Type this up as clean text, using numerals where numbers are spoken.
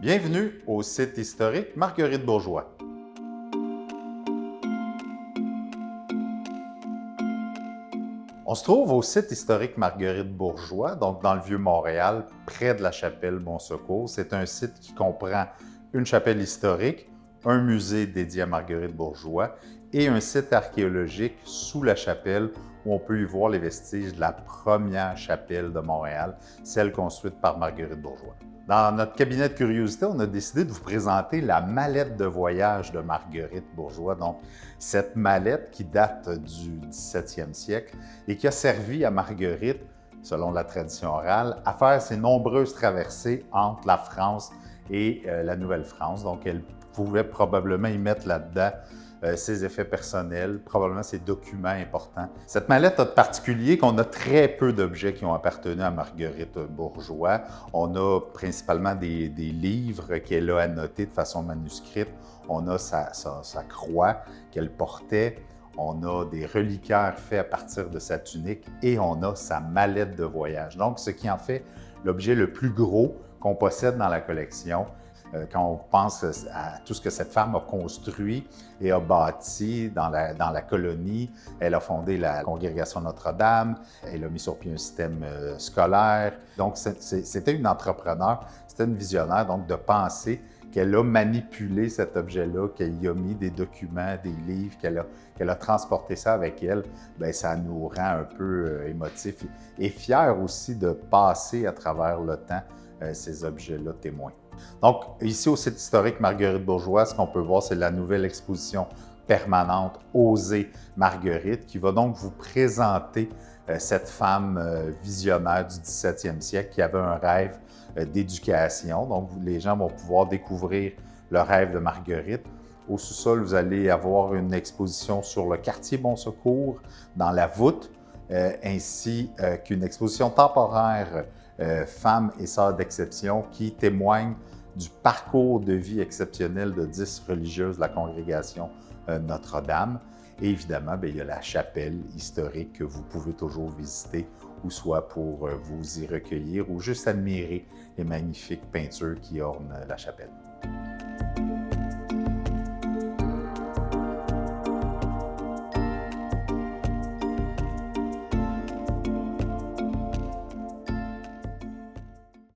Bienvenue au site historique Marguerite Bourgeois. On se trouve au site historique Marguerite Bourgeois, donc dans le Vieux-Montréal, près de la chapelle Bon-Secours. C'est un site qui comprend une chapelle historique, un musée dédié à Marguerite Bourgeois et un site archéologique sous la chapelle où on peut y voir les vestiges de la première chapelle de Montréal, celle construite par Marguerite Bourgeois. Dans notre cabinet de curiosité, on a décidé de vous présenter la mallette de voyage de Marguerite Bourgeois. Donc, cette mallette qui date du 17e siècle et qui a servi à Marguerite, selon la tradition orale, à faire ses nombreuses traversées entre la France et la Nouvelle-France. Donc, elle pouvait probablement y mettre là-dedans ses effets personnels, probablement ses documents importants. Cette mallette a de particulier qu'on a très peu d'objets qui ont appartenu à Marguerite Bourgeois. On a principalement des livres qu'elle a annotés de façon manuscrite. On a sa croix qu'elle portait. On a des reliquaires faits à partir de sa tunique et on a sa mallette de voyage. Donc, ce qui en fait l'objet le plus gros qu'on possède dans la collection. Quand on pense à tout ce que cette femme a construit et a bâti dans la colonie, elle a fondé la congrégation Notre-Dame, elle a mis sur pied un système scolaire. Donc, c'était une entrepreneur, c'était une visionnaire, donc de penser qu'elle a manipulé cet objet-là, qu'elle y a mis des documents, des livres, qu'elle a transporté ça avec elle, bien, ça nous rend un peu émotifs et fiers aussi de passer à travers le temps ces objets-là témoins. Donc, ici au site historique Marguerite Bourgeois, ce qu'on peut voir, c'est la nouvelle exposition permanente Oser Marguerite, qui va donc vous présenter cette femme visionnaire du 17e siècle qui avait un rêve d'éducation. Donc, les gens vont pouvoir découvrir le rêve de Marguerite. Au sous-sol, vous allez avoir une exposition sur le quartier Bon-Secours, dans la voûte, ainsi qu'une exposition temporaire Femmes et sœurs d'exception qui témoignent du parcours de vie exceptionnel de 10 religieuses de la congrégation Notre-Dame. Et évidemment, bien, il y a la chapelle historique que vous pouvez toujours visiter, ou soit pour vous y recueillir ou juste admirer les magnifiques peintures qui ornent la chapelle.